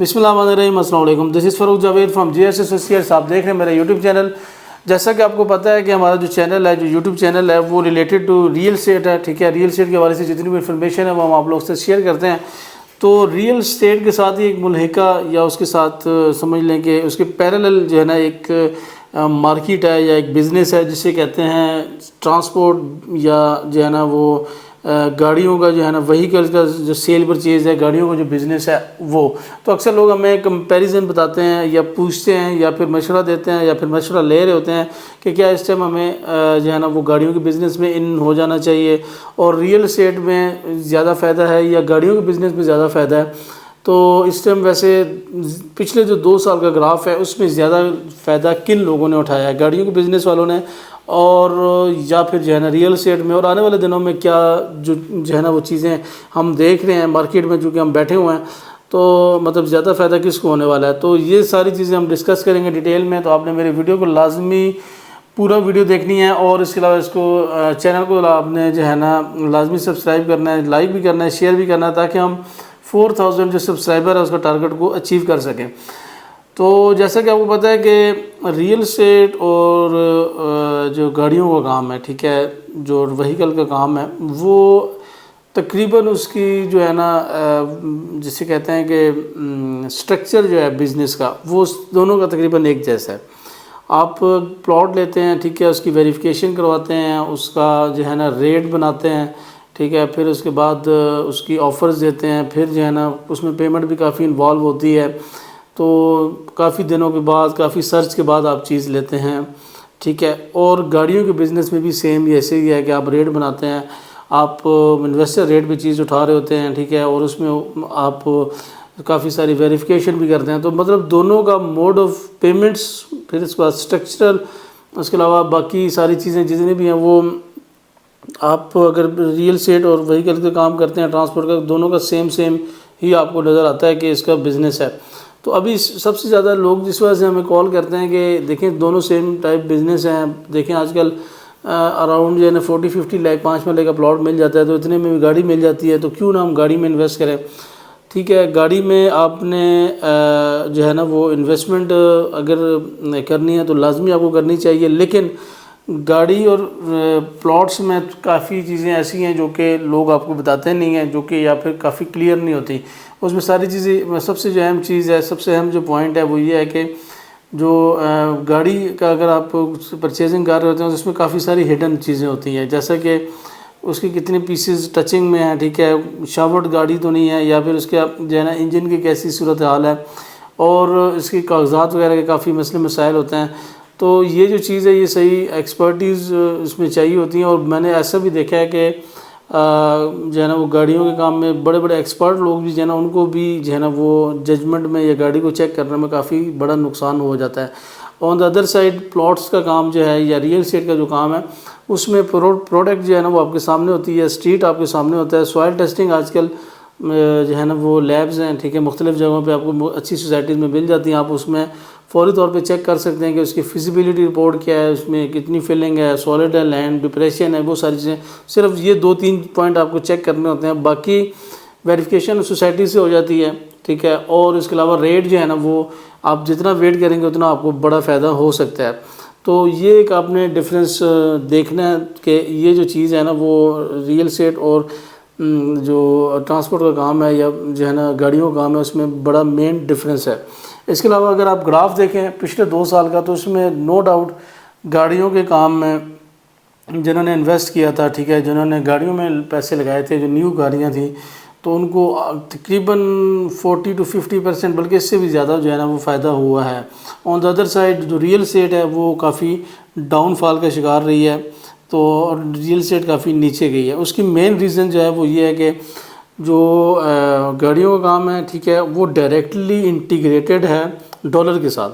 बिस्मिल्लाहिर्रहमानिर्रहीम, अस्सलाम वालेकुम। This is Farooq Javed from GS associates. आप देख रहे हैं मेरा यूट्यूब चैनल। जैसा कि आपको पता है कि हमारा जो चैनल है, जो यूट्यूब चैनल है, वो रिलेटेड टू रियल एस्टेट है। ठीक है, रियल एस्टेट के हवाले से जितनी भी इन्फॉर्मेशन है वो हम आप लोग से शेयर करते हैं। तो रियल एस्टेट के साथ ही एक मुल्हिका या उसके साथ समझ लें कि उसके पैरेलल जो है ना एक मार्केट है या एक बिज़नेस है जिसे कहते हैं ट्रांसपोर्ट या जो है ना वो गाड़ियों का जो है ना व्हीकल का जो सेल परचेज़ है, गाड़ियों का जो बिज़नेस है वो। तो अक्सर लोग हमें कंपैरिजन बताते हैं या पूछते हैं या फिर मशवरा देते हैं या फिर मशवरा ले रहे होते हैं कि क्या इस टाइम हमें जो है ना वो गाड़ियों के बिज़नेस में इन हो जाना चाहिए और रियल एस्टेट में ज़्यादा फ़ायदा है या गाड़ियों के बिज़नेस में ज़्यादा फ़ायदा है। तो इस टाइम वैसे पिछले जो 2 साल का ग्राफ है उसमें ज़्यादा फ़ायदा किन लोगों ने उठाया है, गाड़ियों के बिज़नेस वालों ने और या फिर जो है ना रियल एस्टेट में। और आने वाले दिनों में क्या जो है ना वो चीज़ें हम देख रहे हैं मार्केट में, जो कि हम बैठे हुए हैं, तो मतलब ज़्यादा फ़ायदा किसको होने वाला है। तो ये सारी चीज़ें हम डिस्कस करेंगे डिटेल में। तो आपने मेरे वीडियो को लाजमी पूरा वीडियो देखनी है और इसके अलावा इसको चैनल को आपने जो है ना लाजमी सब्सक्राइब करना है, लाइक भी करना है, शेयर भी करना है, ताकि हम 4000 जो सब्सक्राइबर है उसका टारगेट को अचीव कर सकें। तो जैसा कि आपको पता है कि रियल एस्टेट और जो गाड़ियों का काम है, ठीक है, जो व्हीकल का काम है, वो तकरीबन उसकी जो है ना जिसे कहते हैं कि स्ट्रक्चर जो है बिज़नेस का, वो दोनों का तकरीबन एक जैसा है। आप प्लॉट लेते हैं, ठीक है, उसकी वेरिफिकेशन करवाते हैं, उसका जो है ना रेट बनाते हैं, ठीक है, फिर उसके बाद उसकी ऑफ़र्स देते हैं, फिर जो है ना उसमें पेमेंट भी काफ़ी इन्वॉल्व होती है। तो काफ़ी दिनों के बाद, काफ़ी सर्च के बाद आप चीज़ लेते हैं, ठीक है। और गाड़ियों के बिज़नेस में भी सेम ऐसे ही है कि आप रेट बनाते हैं, आप इन्वेस्टर रेट पे चीज़ उठा रहे होते हैं, ठीक है, और उसमें आप काफ़ी सारी वेरिफिकेशन भी करते हैं। तो मतलब दोनों का मोड ऑफ पेमेंट्स, फिर इसके बाद स्ट्रक्चरल, उसके अलावा बाकी सारी चीज़ें जितनी भी हैं वो आप अगर रियल एस्टेट और व्हीकल का काम करते हैं, ट्रांसपोर्ट का, दोनों का सेम ही आपको नज़र आता है कि इसका बिज़नेस है। तो अभी सबसे ज़्यादा लोग जिस वजह से हमें कॉल करते हैं कि देखें दोनों सेम टाइप बिज़नेस हैं, देखें आजकल अराउंड जो है ना 40-50 लाख 5 मरले का प्लॉट मिल जाता है, तो इतने में भी गाड़ी मिल जाती है, तो क्यों ना हम गाड़ी में इन्वेस्ट करें। ठीक है, गाड़ी में आपने जो है ना वो इन्वेस्टमेंट अगर करनी है तो लाजमी आपको करनी चाहिए, लेकिन गाड़ी और प्लॉट्स में काफ़ी चीज़ें ऐसी हैं जो कि लोग आपको बताते नहीं हैं, जो कि या फिर काफ़ी क्लियर नहीं होती उसमें सारी चीज़ें। सबसे जो अहम चीज़ है, सबसे अहम जो पॉइंट है वो ये है कि जो गाड़ी का अगर आप परचेजिंग कर रहे होते हैं तो उसमें काफ़ी सारी हिडन चीज़ें होती हैं, जैसा कि उसकी कितने पीसेस टचिंग में हैं, ठीक है, शावर्ड गाड़ी तो नहीं है, या फिर उसके जो है ना इंजन की कैसी सूरत हाल है, और इसके कागजात वगैरह के काफ़ी मसले मसाइल होते हैं। तो ये जो चीज़ है ये सही एक्सपर्टीज़ इसमें चाहिए होती हैं। और मैंने ऐसा भी देखा है कि जो है ना वो गाड़ियों के काम में बड़े बड़े एक्सपर्ट लोग भी जो है ना उनको भी जो है ना वो जजमेंट में या गाड़ी को चेक करने में काफ़ी बड़ा नुकसान हो जाता है। On the other side plots का काम जो है या रियल एस्टेट का जो काम है उसमें प्रोडक्ट जो है ना वो आपके सामने होती है, स्ट्रीट आपके सामने होता है। सॉइल टेस्टिंग आजकल जो है ना वो लैब्स हैं, ठीक है, मुख्तलिफ़ जगहों पे आपको अच्छी सोसाइटीज़ में मिल जाती हैं। आप उसमें फ़ौरी तौर पे चेक कर सकते हैं कि उसकी फिजिबिलिटी रिपोर्ट क्या है, उसमें कितनी फिलिंग है, सॉलिड है, लैंड डिप्रेशन है, वो सारी चीज़ें। सिर्फ ये 2-3 पॉइंट आपको चेक करने होते हैं, बाकी वेरिफिकेशन सोसाइटी से हो जाती है, ठीक है। और इसके अलावा रेट जो है ना वो आप जितना वेट करेंगे उतना आपको बड़ा फ़ायदा हो सकता है। तो ये एक आपने डिफरेंस देखना है कि ये जो चीज़ है ना वो रियल एस्टेट और जो ट्रांसपोर्ट का काम है या जो है ना गाड़ियों का काम है उसमें बड़ा मेन डिफरेंस है। इसके अलावा अगर आप ग्राफ देखें पिछले 2 साल का, तो उसमें नो डाउट गाड़ियों के काम में जिन्होंने इन्वेस्ट किया था, ठीक है, जिन्होंने गाड़ियों में पैसे लगाए थे, जो न्यू गाड़ियाँ थी, तो उनको तकरीबन 40-50% बल्कि इससे भी ज़्यादा जो है ना वो फ़ायदा हुआ है। ऑन द अदर साइड जो रियल एस्टेट है वो काफ़ी डाउनफॉल का शिकार रही है, तो रियल एस्टेट काफ़ी नीचे गई है। उसकी मेन रीज़न जो है वो ये है कि जो गाड़ियों का काम है, ठीक है, वो डायरेक्टली इंटीग्रेटेड है डॉलर के साथ।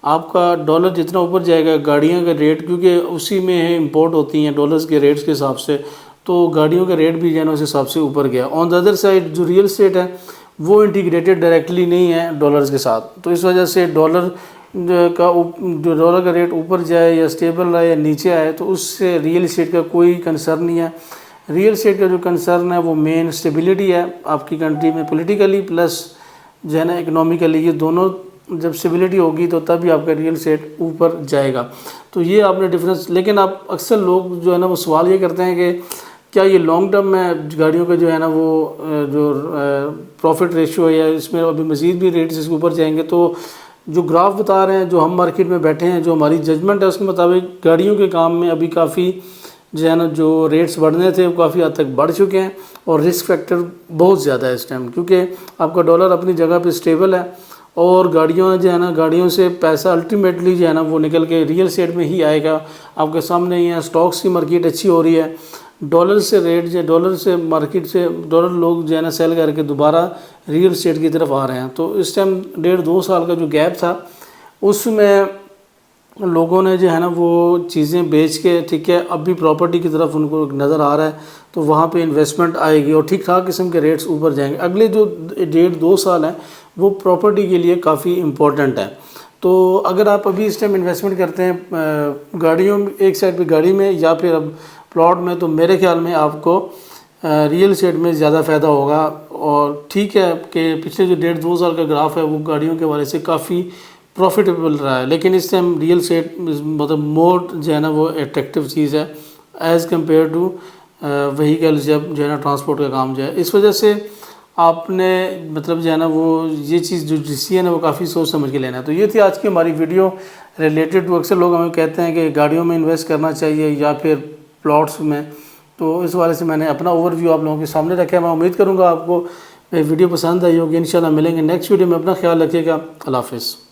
आपका डॉलर जितना ऊपर जाएगा गाड़ियों का रेट, क्योंकि उसी में इंपोर्ट होती हैं डॉलर्स के रेट्स के हिसाब से, तो गाड़ियों का रेट भी जो है ना उस हिसाब से ऊपर गया। ऑन द अदर साइड जो रियल एस्टेट है वो इंटीग्रेटेड डायरेक्टली नहीं है डॉलर्स के साथ, तो इस वजह से डॉलर का रेट ऊपर जाए या स्टेबल रहे या नीचे आए तो उससे रियल एस्टेट का कोई कंसर्न नहीं है। रियल एस्टेट का जो कंसर्न है वो मेन स्टेबिलिटी है आपकी कंट्री में पॉलिटिकली, प्लस जो है ना इकोनॉमिकली, ये दोनों जब स्टेबिलिटी होगी तो तभी आपका रियल एस्टेट ऊपर जाएगा। तो ये आपने डिफरेंस। लेकिन आप अक्सर लोग जो है ना वो सवाल ये करते हैं कि क्या ये लॉन्ग टर्म में गाड़ियों का जो है ना वो जो प्रॉफिट रेशियो है या इसमें अभी मज़ीद भी रेट्स इसके ऊपर जाएंगे। तो जो ग्राफ बता रहे हैं, जो हम मार्केट में बैठे हैं, जो हमारी जजमेंट है उसके मुताबिक गाड़ियों के काम में अभी काफ़ी जो है ना जो रेट्स बढ़ने थे वो काफ़ी हद तक बढ़ चुके हैं और रिस्क फैक्टर बहुत ज़्यादा है इस टाइम, क्योंकि आपका डॉलर अपनी जगह पे स्टेबल है और गाड़ियों जो है ना गाड़ियों से पैसा अल्टीमेटली जो है ना वो निकल के रियल एस्टेट में ही आएगा। आपके सामने ही है, स्टॉक्स की मार्केट अच्छी हो रही है, डॉलर से रेट जो डॉलर से मार्केट से डॉलर लोग जो है ना सेल करके दोबारा रियल एस्टेट की तरफ आ रहे हैं। तो इस टाइम 1.5-2 साल का जो गैप था उसमें लोगों ने जो है ना वो चीज़ें बेच के, ठीक है, अब भी प्रॉपर्टी की तरफ उनको नज़र आ रहा है, तो वहाँ पे इन्वेस्टमेंट आएगी और ठीक ठाक किस्म के रेट्स ऊपर जाएंगे। अगले जो 1.5-2 साल हैं वो प्रॉपर्टी के लिए काफ़ी इम्पोर्टेंट है। तो अगर आप अभी इस टाइम इन्वेस्टमेंट करते हैं गाड़ियों में, एक साइड पे गाड़ी में या फिर अब प्लॉट में, तो मेरे ख्याल में आपको रियल एस्टेट में ज़्यादा फ़ायदा होगा। और ठीक है कि पिछले जो 1.5-2 साल का ग्राफ है वो गाड़ियों के वाले से काफ़ी प्रॉफिटेबल रहा है, लेकिन इस टाइम रियल एस्टेट मतलब मोर जो है ना वो अट्रैक्टिव चीज़ है एज़ कम्पेयर टू व्हीकल, जब जो है ना ट्रांसपोर्ट का काम जो है। इस वजह से आपने मतलब जो है ना वो ये चीज़ जो डिसीजन है वो काफ़ी सोच समझ के लेना है। तो ये थी आज की हमारी वीडियो रिलेटेड टू, अक्सर लोग हमें कहते हैं कि गाड़ियों में इन्वेस्ट करना चाहिए या फिर प्लॉट्स में, तो इस वाले से मैंने अपना ओवरव्यू आप लोगों के सामने रखा है। मैं उम्मीद करूँगा आपको वीडियो पसंद आई होगी। इंशाल्लाह मिलेंगे नेक्स्ट वीडियो में। अपना ख्याल रखिएगा। अल्लाह हाफ़िज़।